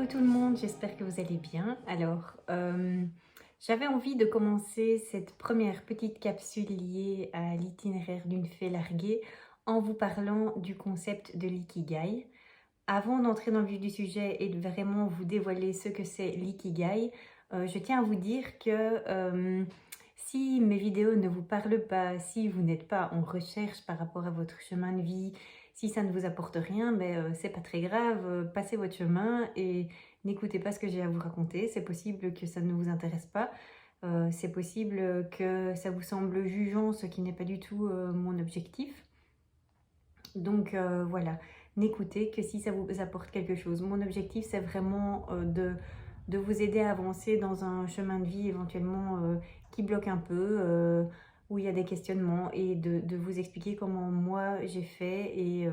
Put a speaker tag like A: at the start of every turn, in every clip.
A: Hello tout le monde, j'espère que vous allez bien. J'avais envie de commencer cette première petite capsule liée à l'itinéraire d'une fée larguée en vous parlant du concept de l'ikigai. Avant d'entrer dans le vif du sujet et de vraiment vous dévoiler ce que c'est l'ikigai, je tiens à vous dire que si mes vidéos ne vous parlent pas, si vous n'êtes pas en recherche par rapport à votre chemin de vie, si ça ne vous apporte rien, c'est pas très grave, passez votre chemin et n'écoutez pas ce que j'ai à vous raconter. C'est possible que ça ne vous intéresse pas, c'est possible que ça vous semble jugeant, ce qui n'est pas du tout mon objectif. Donc voilà, n'écoutez que si ça vous apporte quelque chose. Mon objectif, c'est vraiment de vous aider à avancer dans un chemin de vie éventuellement qui bloque un peu, où il y a des questionnements et de vous expliquer comment moi j'ai fait et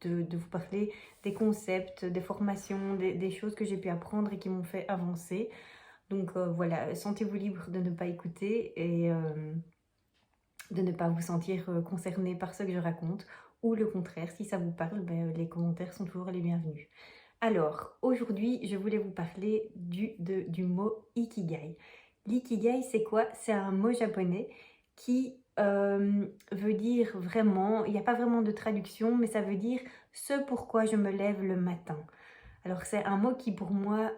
A: de vous parler des concepts, des formations, des choses que j'ai pu apprendre et qui m'ont fait avancer. Donc voilà, sentez-vous libre de ne pas écouter et de ne pas vous sentir concerné par ce que je raconte, ou le contraire, si ça vous parle, les commentaires sont toujours les bienvenus. Alors, aujourd'hui, je voulais vous parler du mot ikigai. L'ikigai, c'est quoi? C'est un mot japonais qui veut dire vraiment, il n'y a pas vraiment de traduction, mais ça veut dire ce pourquoi je me lève le matin. Alors, c'est un mot qui, pour moi,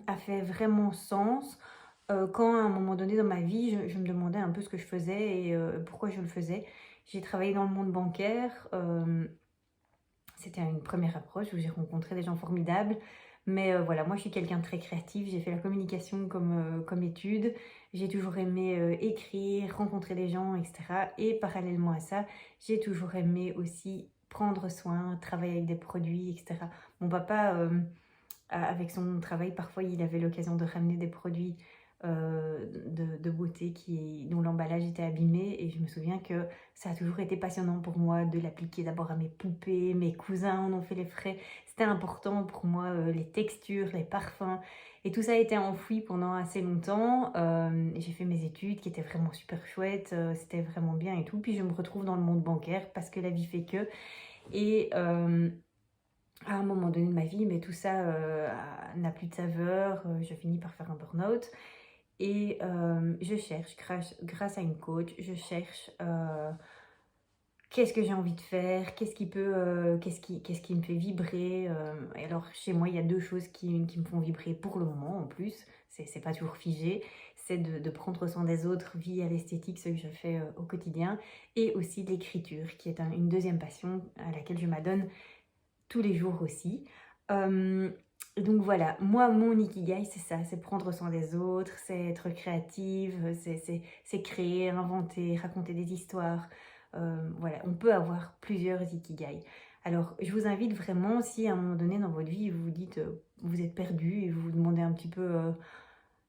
A: a fait vraiment sens quand à un moment donné dans ma vie, je me demandais un peu ce que je faisais et pourquoi je le faisais. J'ai travaillé dans le monde bancaire, c'était une première approche où j'ai rencontré des gens formidables. Mais voilà, moi je suis quelqu'un de très créatif, j'ai fait la communication comme étude, j'ai toujours aimé écrire, rencontrer des gens, etc. Et parallèlement à ça, j'ai toujours aimé aussi prendre soin, travailler avec des produits, etc. Mon papa, avec son travail, parfois il avait l'occasion de ramener des produits de beauté dont l'emballage était abîmé, et je me souviens que ça a toujours été passionnant pour moi de l'appliquer d'abord à mes poupées, mes cousins en ont fait les frais, c'était important pour moi, les textures, les parfums, et tout ça a été enfoui pendant assez longtemps. J'ai fait mes études qui étaient vraiment super chouettes, c'était vraiment bien et tout, puis je me retrouve dans le monde bancaire parce que la vie fait que, et à un moment donné de ma vie, mais tout ça n'a plus de saveur, je finis par faire un burn-out. Et je cherche, grâce à une coach, je cherche qu'est-ce que j'ai envie de faire, qu'est-ce qui me fait vibrer. Et alors, chez moi, il y a deux choses qui me font vibrer pour le moment, en plus. C'est pas toujours figé. C'est de prendre soin des autres via l'esthétique, ce que je fais au quotidien. Et aussi l'écriture, qui est une deuxième passion à laquelle je m'adonne tous les jours aussi. Donc voilà, moi, mon ikigai, c'est ça, c'est prendre soin des autres, c'est être créative, c'est créer, inventer, raconter des histoires. Voilà, on peut avoir plusieurs ikigai. Alors, je vous invite vraiment, si à un moment donné dans votre vie, vous vous dites, vous êtes perdu et vous vous demandez un petit peu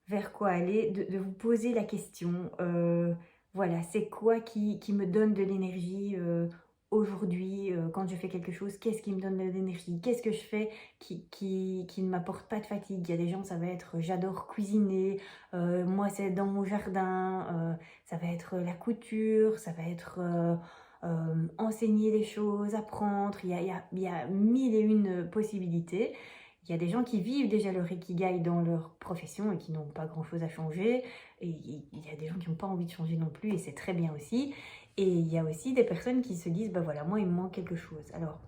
A: vers quoi aller, de vous poser la question, voilà, c'est quoi qui me donne de l'énergie aujourd'hui, quand je fais quelque chose, qu'est-ce qui me donne de l'énergie? Qu'est-ce que je fais qui ne m'apporte pas de fatigue? Il y a des gens, ça va être j'adore cuisiner, moi c'est dans mon jardin, ça va être la couture, ça va être enseigner des choses, apprendre, il y a mille et une possibilités. Il y a des gens qui vivent déjà leur ikigai dans leur profession et qui n'ont pas grand-chose à changer. Et il y a des gens qui n'ont pas envie de changer non plus, et c'est très bien aussi. Et il y a aussi des personnes qui se disent, bah voilà, moi il me manque quelque chose. Alors,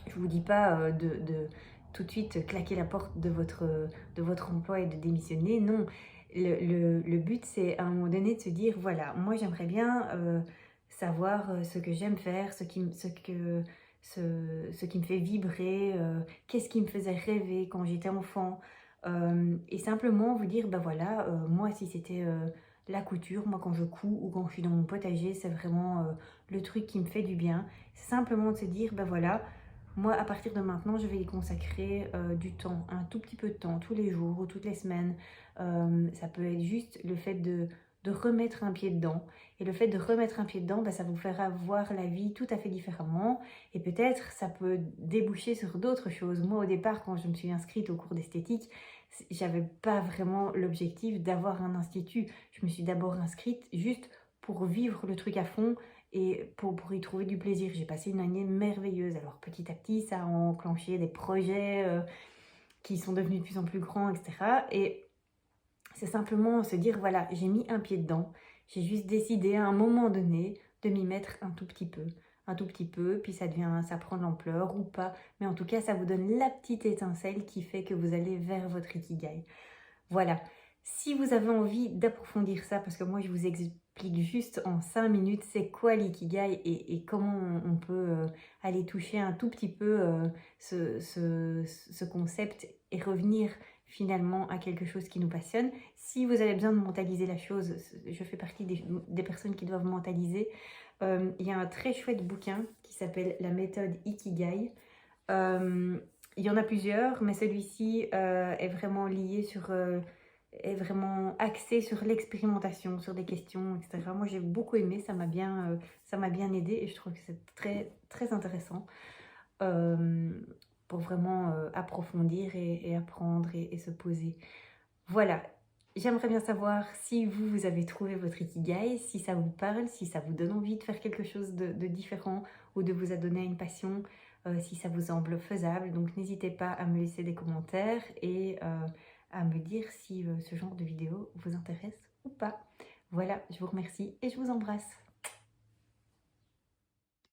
A: je vous dis pas de tout de suite claquer la porte de votre emploi et de démissionner. Non, le but c'est à un moment donné de se dire, voilà, moi j'aimerais bien savoir ce que j'aime faire, ce qui me fait vibrer, qu'est-ce qui me faisait rêver quand j'étais enfant. Et simplement vous dire, bah voilà, moi si c'était la couture, moi quand je couds ou quand je suis dans mon potager, c'est vraiment le truc qui me fait du bien. C'est simplement de se dire, bah voilà, moi à partir de maintenant, je vais y consacrer du temps, un tout petit peu de temps, tous les jours ou toutes les semaines. Ça peut être juste le fait de remettre un pied dedans. Et le fait de remettre un pied dedans, bah, ça vous fera voir la vie tout à fait différemment. Et peut-être ça peut déboucher sur d'autres choses. Moi au départ, quand je me suis inscrite au cours d'esthétique, j'avais pas vraiment l'objectif d'avoir un institut. Je me suis d'abord inscrite juste pour vivre le truc à fond et pour y trouver du plaisir. J'ai passé une année merveilleuse. Alors petit à petit, ça a enclenché des projets qui sont devenus de plus en plus grands, etc. Et c'est simplement se dire, voilà, j'ai mis un pied dedans, j'ai juste décidé à un moment donné de m'y mettre un tout petit peu, puis ça prend de l'ampleur ou pas, mais en tout cas, ça vous donne la petite étincelle qui fait que vous allez vers votre Ikigai. Voilà. Si vous avez envie d'approfondir ça, parce que moi je vous explique juste en 5 minutes c'est quoi l'ikigai et comment on peut aller toucher un tout petit peu ce concept et revenir finalement à quelque chose qui nous passionne. Si vous avez besoin de mentaliser la chose, je fais partie des personnes qui doivent mentaliser. Il y a un très chouette bouquin qui s'appelle La méthode Ikigai. Il y en a plusieurs, mais celui-ci est vraiment lié est vraiment axé sur l'expérimentation, sur des questions, etc. Moi, j'ai beaucoup aimé, ça m'a bien aidé et je trouve que c'est très, très intéressant euh, pour vraiment approfondir et apprendre et se poser. Voilà, j'aimerais bien savoir si vous avez trouvé votre Ikigai, si ça vous parle, si ça vous donne envie de faire quelque chose de différent ou de vous adonner à une passion, si ça vous semble faisable. Donc n'hésitez pas à me laisser des commentaires et à me dire si ce genre de vidéo vous intéresse ou pas. Voilà, je vous remercie et je vous embrasse.